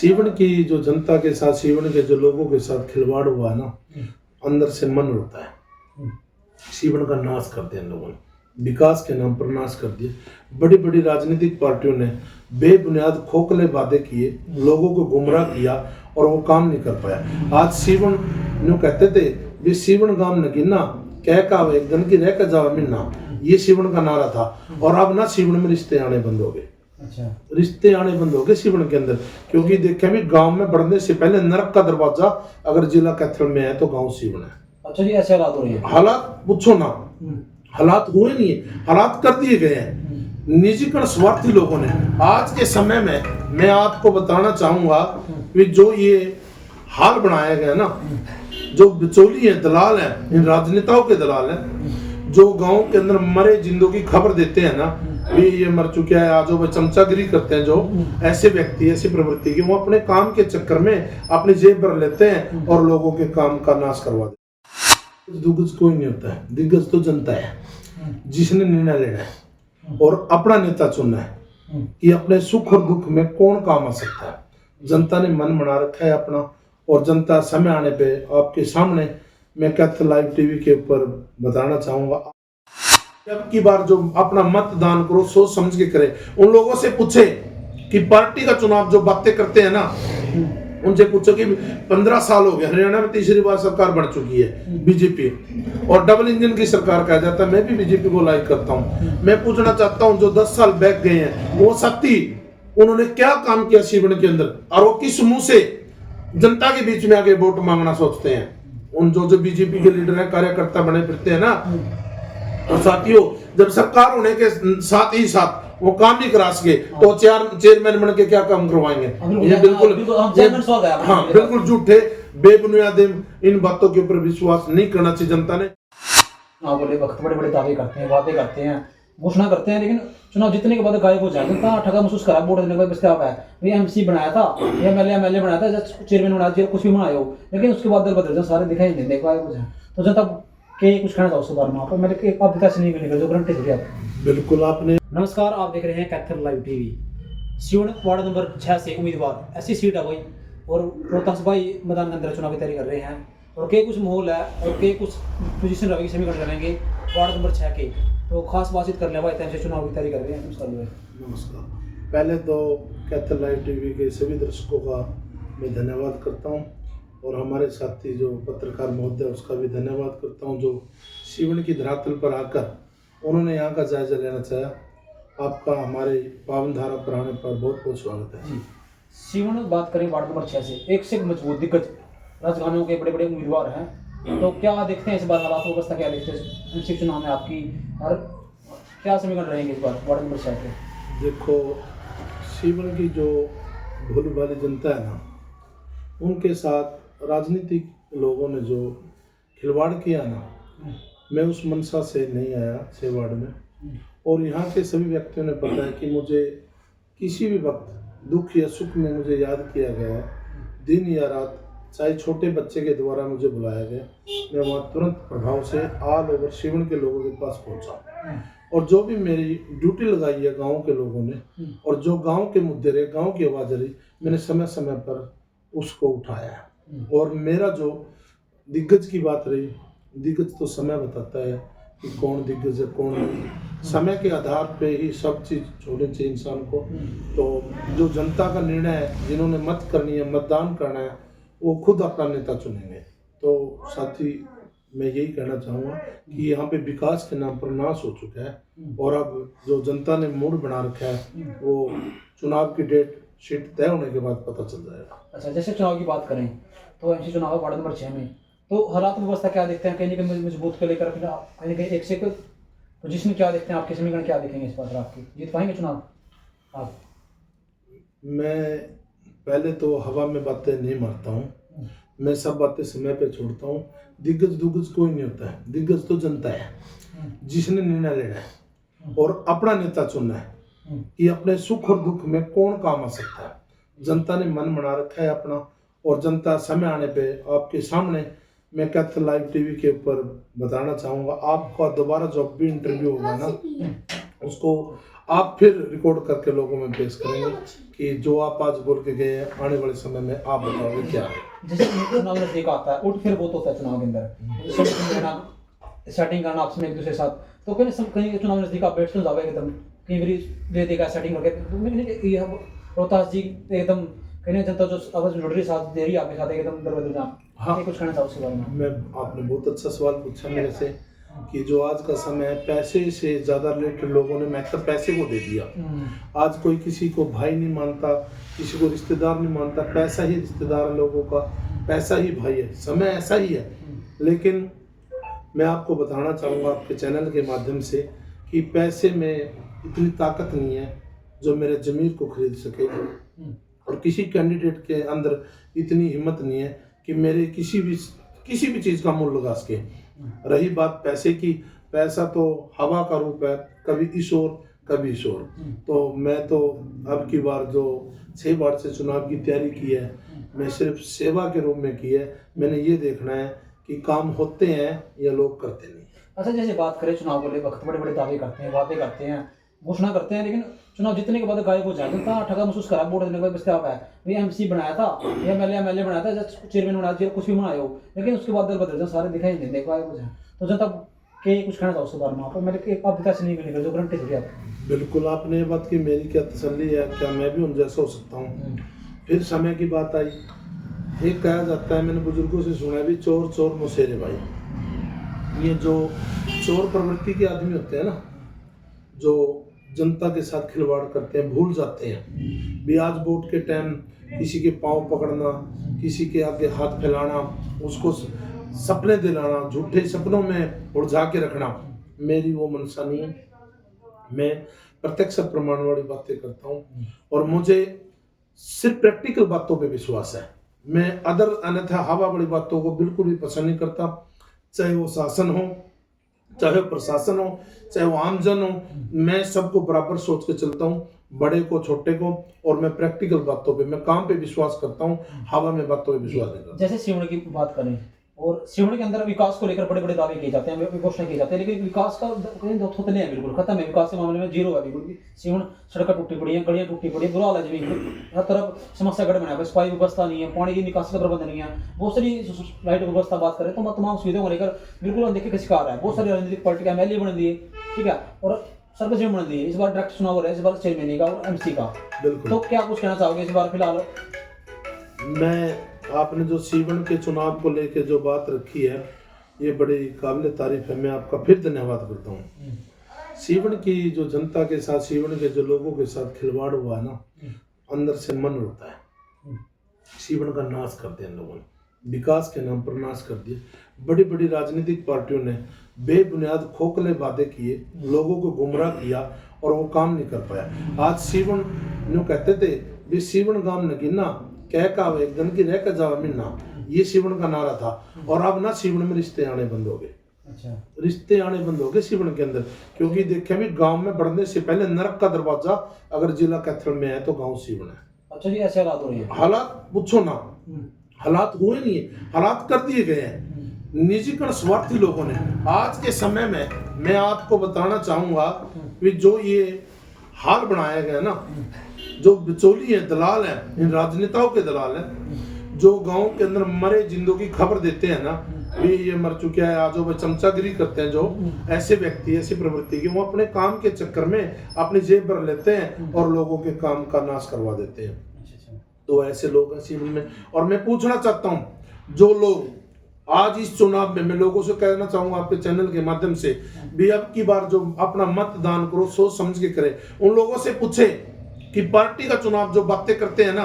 सीवन की जो जनता के साथ, सीवन के जो लोगों के साथ खिलवाड़ हुआ है ना, अंदर से मन होता है। सीवन का नाश कर दिया इन लोगों ने, विकास के नाम पर नाश कर दिया। बड़ी बड़ी राजनीतिक पार्टियों ने बेबुनियाद खोखले वादे किए, लोगों को गुमराह किया और वो काम नहीं कर पाया। आज सीवन न्यू कहते थे भी सीवन गांव नगीना कह का एक दिन की रह कर जावा मिलना, ये सीवन का नारा था। और अब ना सीवन में रिश्ते आने बंद हो गए। अच्छा, रिश्ते आने बंद हो गए सीवन के अंदर, क्योंकि देखे भी गांव में बढ़ने से पहले नरक का दरवाजा अगर जिला कैथल में है तो गांव सीवन है। अच्छा जी, ऐसे हालात हो रहे हैं। हालात पूछो ना, हालात हुए नहीं है, हालात कर दिए गए हैं निजीकरण स्वार्थी लोगों ने। आज के समय में मैं आपको बताना चाहूंगा कि जो ये हाल बनाया गया ना, जो बिचौली है, दलाल है, इन राजनेताओं के दलाल हैं, जो गांव के अंदर मरे जिंदों की खबर देते हैं ना, भी ये मर चुके हैं, आज वो चमचागिरी करते हैं, जो ऐसे व्यक्ति, ऐसी प्रवृत्ति की, वो अपने काम के चक्कर में अपनी जेब भर लेते हैं और लोगों के काम का नाश करवा देते हैं। दिग्गज कोई नहीं होता है, दिग्गज तो जनता है जिसने निर्णय लेना है और अपना नेता चुनना है कि अपने सुख और दुख में कौन काम आ सकता है। जनता ने मन बना रखा है अपना, और जनता समय आने पे आपके सामने मैं कैथल लाइव टीवी के ऊपर बताना चाहूंगा। अब की बार जो अपना मतदान करो सोच समझ के करे। उन लोगों से पूछे कि पार्टी का चुनाव जो बातें करते हैं ना, उनसे पूछो कि 15 साल हो गए, हरियाणा में तीसरी बार सरकार बन चुकी है बीजेपी, और डबल इंजन की सरकार कहा जाता है। मैं भी बीजेपी को लाइक करता हूं। मैं पूछना चाहता हूं, जो 10 साल बैक गए हैं वो साथी, उन्होंने क्या काम किया सीवन के अंदर, और वो किस मुंह से जनता के बीच में आके वोट मांगना सोचते हैं। उन जो बीजेपी के लीडर हैं, कार्यकर्ता बने फिरते हैं ना, और साथियों जब सरकार होने के साथ ही साथ वो काम नहीं करा सके तो चेयरमैन बन के क्या काम करवाएंगे। ये बिल्कुल झूठे बेबुनियाद इन बातों के ऊपर विश्वास नहीं करना चाहिए जनता ने। चुनाव को लेकर वक्त बड़े बड़े दावे करते हैं, वादे करते हैं, घोषणा करते हैं, लेकिन चुनाव जीतने के बाद गायब हो जाए। जनता ठगा महसूस करा, वोट देने के बाद पछतावा है, ये एमसी बनाया था, ये एमएलए बनाया था, चेयरमैन बनाया था, कुछ भी बनाया हो, लेकिन उसके बाद दल बदल जाए, सारे दिखाई नहीं देते, गायब हो जाए। तो जनता के कुछ कहना चाहो उसके बारे में आप, मेरे के आप विकास नहीं मिलेगा जो गारंटी दे आप। बिल्कुल आपने। नमस्कार, आप देख रहे हैं कैथल लाइव टीवी। सीवन वार्ड नंबर 6 से उम्मीदवार ऐसी सीट है भाई, और रोहतास भाई मैदान के अंदर चुनाव की तैयारी कर रहे हैं, और के कुछ माहौल है और के कुछ पोजीशन रवि समीकरण करेंगे वार्ड नंबर 6 के। तो खास बातचीत कर ले भाई, तैयारी से चुनाव की तैयारी कर रहे हैं। नमस्कार। पहले तो कैथल लाइव टीवी के सभी दर्शकों का मैं धन्यवाद करता हूं, और हमारे साथी जो पत्रकार महोदय उसका भी धन्यवाद करता हूं, जो सीवन की धरातल पर आकर उन्होंने यहाँ का जायजा लेना चाहा। आपका हमारे पावन धारा पर आने पर बहुत बहुत स्वागत है जी। सीवन बात करें वार्ड नंबर 6 से, एक से मजबूत दिग्गज राजघरानों के बड़े बड़े उम्मीदवार हैं, तो क्या देखते हैं इस बार हालात व्यवस्था, क्या देखते हैं एमसी चुनाव में आपकी, और क्या समीकरण रहेंगे इस बार वार्ड नंबर 6 के? देखो, सीवन की जो भोली भाली जनता है ना, उनके साथ राजनीतिक लोगों ने जो खिलवाड़ किया ना, मैं उस मनसा से नहीं आया 6 वार्ड में, और यहाँ के सभी व्यक्तियों ने पता है कि मुझे किसी भी वक्त दुख या सुख में मुझे याद किया गया है, दिन या रात, चाहे छोटे बच्चे के द्वारा मुझे बुलाया गया, मैं वहाँ तुरंत प्रभाव से ऑल ओवर सीवन के लोगों के पास पहुँचा, और जो भी मेरी ड्यूटी लगाई है गाँव के लोगों ने, और जो गाँव के मुद्दे रहे, गाँव की आवाज़ रही, मैंने समय समय पर उसको उठाया। और मेरा जो दिग्गज की बात रही, दिग्गज तो समय बताता है कि कौन दिग्गज है कौन नहीं, समय के आधार पे ही सब चीज़ छोड़नी चाहिए इंसान को। तो जो जनता का निर्णय है, जिन्होंने मत करनी है, मतदान करना है, वो खुद अपना नेता चुनेंगे। तो साथी मैं यही कहना चाहूँगा कि यहाँ पे विकास के नाम पर नाश हो चुका है, और अब जो जनता ने मूड बना रखा है वो चुनाव की डेट शीट तय होने के बाद पता चल जाएगा। अच्छा, जैसे चुनाव की बात करें तो एमसी चुनाव है वार्ड नंबर 6 में, तो हालात व्यवस्था क्या देखते हैं, कहीं कहीं मजबूत को लेकर कहीं कहीं एक से एक पोजीशन क्या देखते हैं, आपके समीकरण क्या देखेंगे इस बार, आपकी जीत पाएंगे चुनाव आप? मैं पहले तो हवा में बातें नहीं मारता हूँ, मैं सब बातें समय पे छोड़ता हूँ। दिग्गज दुग्गज कोई नहीं होता है, दिग्गज तो जनता है जिसने निर्णय लेना है और अपना नेता चुनना है कि अपने सुख और दुख में कौन काम आ सकता है। जनता ने मन बना रखा है अपना, और जनता समय आने पे आपके सामने मैं कैथल लाइव टीवी के ऊपर बताना चाहूँगा। आपका दोबारा जो भी इंटरव्यू होगा ना, उसको आप फिर रिकॉर्ड करके लोगों में पेश करेंगे कि जो आप आज बोल के गए हैं आने वाले समय में आप बताओगे क्या है। जैसे चुनाव नजदीक आता है उठ फिर बहुत होता है चुनाव के अंदर सेटिंग करना आपस में एक दूसरे के साथ, तो कहीं चुनाव नजदीक आप बैठ तो जाओगे एकदम कई बार दे देगा सेटिंग करके रोहतास जी एकदम कहीं जनता जो आवाज जुड़ रही साथ दे रही आपके साथ एकदम दरबदर जाम। हाँ, कुछ कहना चाहो उसके बारे में? मैं आपने बहुत अच्छा सवाल पूछा मेरे से कि जो आज का समय है पैसे से ज़्यादा रिलेटेड लोगों ने महत्व पैसे को दे दिया। आज कोई किसी को भाई नहीं मानता, किसी को रिश्तेदार नहीं मानता, पैसा ही रिश्तेदार है लोगों का, पैसा ही भाई है, समय ऐसा ही है। लेकिन मैं आपको बताना चाहूँगा आपके चैनल के माध्यम से कि पैसे में इतनी ताकत नहीं है जो मेरे ज़मीर को खरीद सके, और किसी कैंडिडेट के अंदर इतनी हिम्मत नहीं है कि मेरे किसी भी चीज़ का मूल्य लगा सके। रही बात पैसे की, पैसा तो हवा का रूप है, कभी इस ओर कभी इस ओर। तो मैं तो अब की बार जो 6 बार से चुनाव की तैयारी की है, मैं सिर्फ सेवा के रूप में की है। मैंने ये देखना है कि काम होते हैं या लोग करते नहीं। अच्छा, जैसे बात करें चुनाव को लेकर वक्त बड़े बड़े दावे करते हैं, वादे करते हैं, घोषणा करते हैं, लेकिन चुनाव जीतने के बाद गायब हो जाते हैं। तो ठगा महसूस करा वोट देने के बाद बस्ते आप है भाई एमसी बनाया था या एमएलए बनाया था, चेयरमैन बनाया था, कुछ भी बनाए हो, लेकिन उसके बाद दल बदल जाए, सारे दिखाई नहीं देते, गायब हो जाए। तो जनता के कुछ कहना था उसके बारे में आप मेरे एक अब विकास नहीं मिलेगा जो गारंटी थी आप? बिल्कुल, आपने ये बात की, मेरी क्या तसल्ली है, क्या मैं भी उन जैसा हो सकता हूँ। फिर समय की बात आई, एक कहा जाता है, मैंने बुजुर्गों से सुना है भी, चोर चोर मुसेरे भाई। ये जो चोर प्रवृत्ति के आदमी होते हैं ना, जो जनता के साथ खिलवाड़ करते हैं, भूल जाते हैं भी आज वोट के टाइम किसी के पांव पकड़ना, किसी के आगे हाथ फैलाना, उसको सपने दिलाना, झूठे सपनों में उलझा के रखना, मेरी वो मनसा नहीं है। मैं प्रत्यक्ष प्रमाण वाली बातें करता हूँ और मुझे सिर्फ प्रैक्टिकल बातों पे विश्वास है। मैं अन्यथा हवा वाली बातों को बिल्कुल भी पसंद नहीं करता, चाहे वो शासन हो, चाहे प्रशासन हो, चाहे वो आमजन हो। मैं सबको बराबर सोच के चलता हूँ, बड़े को छोटे को, और मैं प्रैक्टिकल बातों पे, मैं काम पे विश्वास करता हूँ, हवा में बातों पे विश्वास नहीं करता। जैसे सिवनी की बात करें, और सिवनी के अंदर विकास को लेकर बड़े बड़े दावे किए जाते हैं, घोषणा की जाती है, लेकिन विकास का थोतले हैं, बिल्कुल खत्म है विकास के मामले में, जीरो है बिल्कुल। सिवनी सड़कें टूटी पड़ी हैं, गलियां टूटी पड़ी है, बुरा हाल है जमीन, हर तरफ समस्या गढ़ बना है, सफाई व्यवस्था नहीं है, पानी की निकासी का प्रबंध नहीं है, बहुत सारी लाइट व्यवस्था बात करें तो तमाम सुविधाओं को लेकर बिल्कुल अनदेखी का शिकार है। बहुत सारी राजनीतिक पार्टी का एमएलए बन दिए, ठीक है, और सर्विस बन दिए। इस बार डायरेक्ट चुनाव हो रहा है, इस बार चेयरमैन का और एमसी का। बिल्कुल। तो क्या कुछ कहना चाहोगे इस बार फिलहाल? मैं, आपने जो सीवन के चुनाव को लेकर जो बात रखी है, ये बड़ी काबिल तारीफ है, मैं आपका फिर धन्यवाद करता हूँ। सीवन की जो जनता के साथ, सीवन के जो लोगों के साथ खिलवाड़ हुआ है ना, अंदर से मन उड़ता है। सीवन का नाश कर दिया लोगों ने, विकास के नाम पर नाश कर दिया। बड़ी बड़ी राजनीतिक पार्टियों ने बेबुनियाद खोखले वादे किए, लोगों को गुमराह किया और वो काम नहीं कर पाया। आज सीवन न्यू कहते थे भी सीवन गांव नगीना कह का एक दिन की रह का जावा मिलना, ये सीवन का नारा था। और अब ना सीवन में रिश्ते आने बंद हो गए। अच्छा, रिश्ते आने बंद हो गए सीवन के अंदर, क्योंकि देखे भी गांव में बढ़ने से पहले नरक का दरवाजा अगर जिला कैथल में है तो गांव सीवन है। अच्छा जी, ऐसे हालात हो रहे हैं? हालात पूछो ना, हालात हुए नहीं है, हालात कर दिए गए हैं निजीकरण स्वार्थी लोगों ने। आज के समय में मैं आपको बताना चाहूंगा कि जो ये हाल बनाया गया ना, जो बिचौली है, दलाल है, इन राजनेताओं के दलाल हैं, जो गांव के अंदर मरे जिंदों की खबर देते हैं ना, भी ये मर चुका है, आज वो चमचागिरी करते हैं, जो ऐसे व्यक्ति, ऐसी प्रवृत्ति की, वो अपने काम के चक्कर में अपनी जेब भर लेते हैं और लोगों के काम का नाश करवा देते हैं। तो ऐसे लोग हैं सीवन में। और मैं पूछना चाहता हूँ, जो लोग आज इस चुनाव में, मैं लोगों से कहना चाहूंगा आपके चैनल के माध्यम से भी, अब की बार जो अपना मतदान करो सोच समझ के करे। उन लोगों से पूछे कि पार्टी का चुनाव जो बातें करते हैं ना,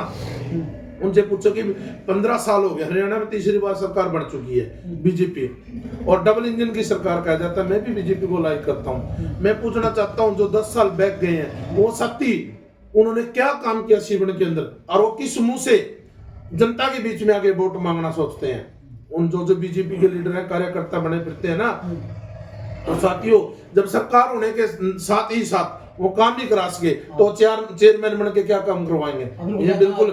उनसे पूछो कि 15 साल हो गए, हरियाणा में तीसरी बार सरकार बन चुकी है बीजेपी, और डबल इंजन की सरकार कहा जाता है। मैं भी बीजेपी को लाइक करता हूँ। मैं पूछना चाहता हूँ, जो 10 साल बैक गए हैं, वो शक्ति, उन्होंने क्या काम किया सीवन के अंदर, और वो किस मुंह से जनता के बीच में आगे वोट मांगना सोचते हैं। उन जो बीजेपी के लीडर हैं, कार्यकर्ता बने फिरते हैं ना, तो साथियों, जब सरकार होने के साथ ही साथ वो काम नहीं करा सके तो चेयरमैन बन के क्या काम करवाएंगे? ये बिल्कुल,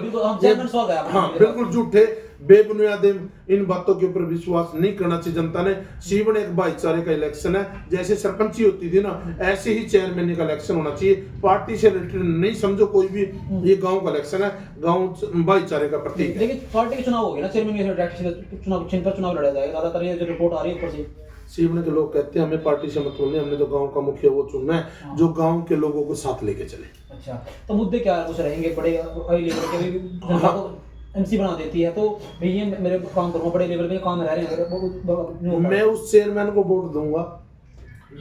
हाँ, बिल्कुल झूठे बेबुनियाद इन बातों के ऊपर विश्वास नहीं करना चाहिए जनता ने। सीवन एक भाईचारे का इलेक्शन है, जैसे सरपंची होती थी ना ऐसे ही चेयरमैन का इलेक्शन होना चाहिए। पार्टी से रिलेटेड नहीं समझो कोई भी, ये गांव का इलेक्शन है, गांव भाईचारे का प्रतीक है। लेकिन पार्टी के चुनाव हो गए ना, चेयरमैन के डायरेक्ट चुनाव चिन्ह पर चुनाव लड़ा जाएगा ज्यादातर, ये जो रिपोर्ट आ रही है ऊपर से। सीवन के लोग कहते हैं हमें पार्टी से मतलब नहीं, हमने तो गांव का मुखिया वो चुनना है जो गांव के लोगों को साथ लेके चले। अच्छा, तो मुद्दे क्या कुछ रहेंगे बड़े हाई लेवल के भी, जनता को एमसी बना देती है तो भाई ये मेरे काम करूँगा, बड़े लेवल पे काम रह रहे हैं। मैं उस चेयरमैन को वोट दूंगा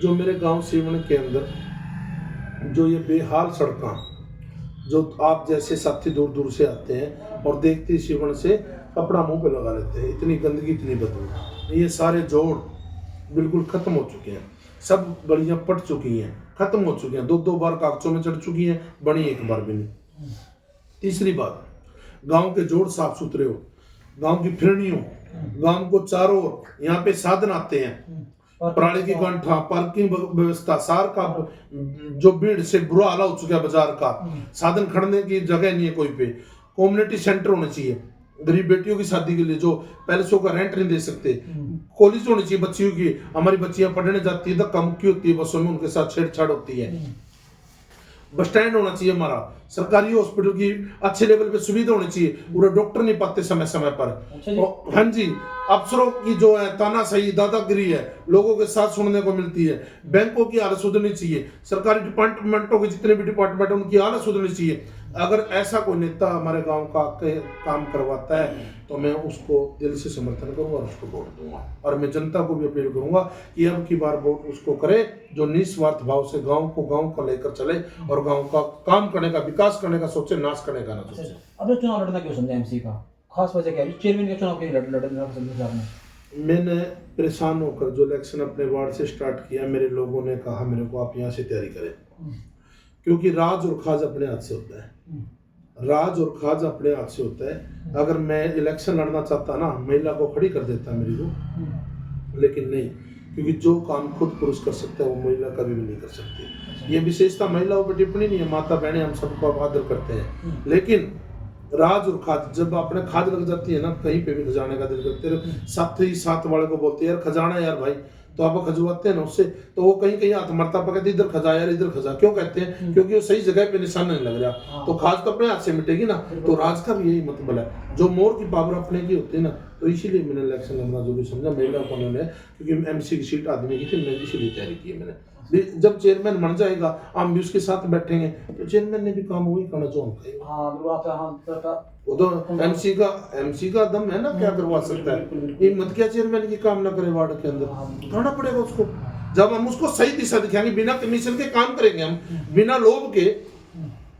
जो मेरे गांव सीवन के अंदर जो ये बेहाल सड़कें, जो आप जैसे साथी दूर दूर से आते हैं और देखते सीवन से कपड़ा मुंह पे लगा लेते हैं, इतनी गंदगी इतनी बदबू, ये सारे जोड़ बिल्कुल खत्म हो चुके हैं, सब गलियां पट चुकी हैं, खत्म हो चुकी हैं, दो दो बार कागजों में चढ़ चुकी हैं, बनी एक बार भी नहीं। तीसरी बात, गांव के जोड़ साफ सुथरे हो, गांव की फिरनी हो, गांव को चारों ओर यहाँ पे साधन आते हैं, पराली की गांठा, पार्किंग व्यवस्था, सार का जो भीड़ से बुरा हाल हो चुका है बाजार का, साधन खड़ने की जगह नहीं है कोई पे। कम्युनिटी सेंटर होने चाहिए गरीब बेटियों की शादी के लिए, जो पैलेसों का रेंट नहीं दे सकते, कॉलेज होनी चाहिए बच्चियों की, हमारी बच्चियां पढ़ने जाती है धक्का मुक्की होती है बसों में, उनके साथ छेड़छाड़ होती है। बस स्टैंड होना चाहिए हमारा, सरकारी हॉस्पिटल की अच्छे लेवल पे सुविधा होनी चाहिए, पूरे डॉक्टर नहीं पाते समय समय पर। हाँ जी, अफसरों की जो है तानाशाही दादागिरी है लोगों के साथ सुनने को मिलती है। बैंकों की हालत सुधरनी चाहिए, सरकारी डिपार्टमेंटों के जितने भी डिपार्टमेंट है उनकी हालत सुधरनी चाहिए। अगर ऐसा कोई नेता हमारे गांव का काम करवाता है तो मैं उसको दिल से समर्थन करूंगा और उसको वोट दूंगा। और मैं जनता को भी अपील करूंगा कि अब की बार वोट उसको करे जो निस्वार्थ भाव से गांव को लेकर चले और गांव का काम करने का, विकास करने का सोचे, नाश करने का ना सोचे। अब चुनाव लड़ना क्यों समझा एमसी का, खास वजह क्या है? चेयरमैन का चुनाव क्यों लड़ना समझा आपने? मैंने परेशान होकर जो इलेक्शन अपने वार्ड से स्टार्ट किया, मेरे लोगों ने कहा मेरे को आप यहाँ से तैयारी करें, क्योंकि राज और खाज अपने हाथ से होता है, राज और खाज अपने हाथ से होता है। अगर मैं इलेक्शन लड़ना चाहता ना, महिला को खड़ी कर देता मेरी को, लेकिन नहीं, क्योंकि जो काम खुद पुरुष कर सकता है वो महिला कभी भी नहीं कर सकती। ये विशेषता महिलाओं पर टिप्पणी नहीं है, माता बहनें हम सबको आदर करते हैं, लेकिन राज और खाद, जब अपने खाद लग जाती है ना, कहीं पे भी खजाने का दिल करते रहे, साथ ही साथ वाले को बोलते यार खजाना यार भाई, तो आप खजुआते हैं ना उससे, तो वो कहीं कहीं हाथ मरता पकड़ते इधर खजा यार इधर खजा, क्यों कहते हैं? क्योंकि वो सही जगह पे निशान नहीं लग रहा। तो खाद तो अपने हाथ से मिटेगी ना, तो राज का भी यही मतलब है, जो मोर की पावर अपने की होती है ना। तो इसीलिए मैंने इलेक्शन लड़ना जरूरी समझा, महिला को ने, क्योंकि एमसी की सीट आदमी की थी, मैंने इसीलिए तैयारी की है मैंने। जब चेयरमैन बन जाएगा हम भी उसके साथ बैठेंगे, तो चेयरमैन ने भी काम वही करना जो हम कहेंगे। वो तो एमसी का दम है ना, क्या करवा सकता है? ये मत क्या चेयरमैन की काम ना करे वार्ड के अंदर, करना पड़ेगा उसको। जब हम उसको सही दिशा दिखाएंगे, बिना कमीशन के काम करेंगे, हम बिना लोभ के,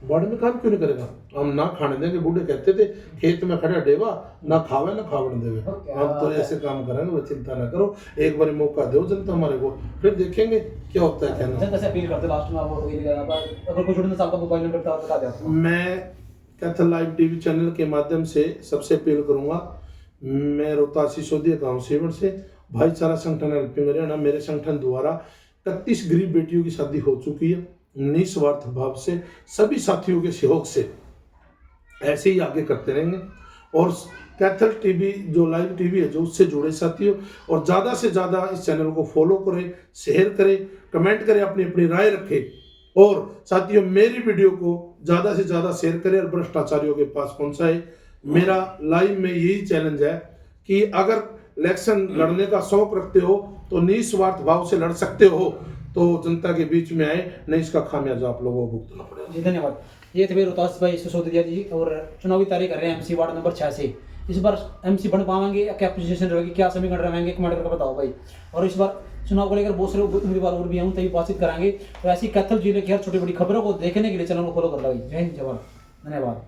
वार्ड में काम क्यों नहीं करेगा? हम ना खाने देंगे, बूढ़े कहते थे खेत में खड़ा डेवा ना खावे ना खावन देवे। हम तो ऐसे काम करेंगे, वो चिंता ना करो, एक बार मौका दो जनता हमारे को, फिर देखेंगे क्या होता है। कहना जनता से अपील करते लास्ट में आप वोट देने का, अगर कोई जुड़ना चाहता है मोबाइल नंबर बता दें। मैं कैथल लाइव टीवी चैनल के माध्यम से सबसे अपील करूंगा, मैं रोहतास सिसोदिया गांव सीवन से, भाईचारा संगठन हेल्पिंग हरियाणा, मेरे संगठन द्वारा 31 गरीब बेटियों की शादी हो चुकी है, निस्वार्थ भाव से सभी साथियों के सहयोग से ऐसे ही आगे करते रहेंगे। और कैथल टीवी जो लाइव टीवी है, जो उससे जुड़े साथियों, और ज़्यादा से ज़्यादा इस चैनल को फॉलो करें, शेयर करें, कमेंट करें, अपनी अपनी राय रखें। और साथियों मेरी वीडियो को ज़्यादा से ज़्यादा शेयर करें और भ्रष्टाचारियों के पास पहुंचाए। मेरा लाइव में यही चैलेंज है कि अगर इलेक्शन लड़ने का शौक रखते हो तो निस्वार्थ भाव से लड़ सकते हो, तो जनता के बीच में आए, नहीं इसका खामियाजा आप लोगों को भुगतना पड़ेगा। जी धन्यवाद। ये थे रोहतास भाई सिसोदिया जी, और चुनावी तैयारी कर रहे हैं एमसी वार्ड नंबर 6 से। इस बार एमसी बन पाएंगे, क्या पोजीशन रहेगी, क्या समीकरण रहेंगे, कमेंट करके बताओ भाई। और इस बार चुनाव को लेकर बहुत सारे उम्मीदवार और भी हैं, उनसे भी बातचीत कराएंगे। तो ऐसी कैथल जिले की हर छोटी बड़ी खबरों को देखने के लिए चैनल को फॉलो कर लो। जय हिंद, जवान, धन्यवाद।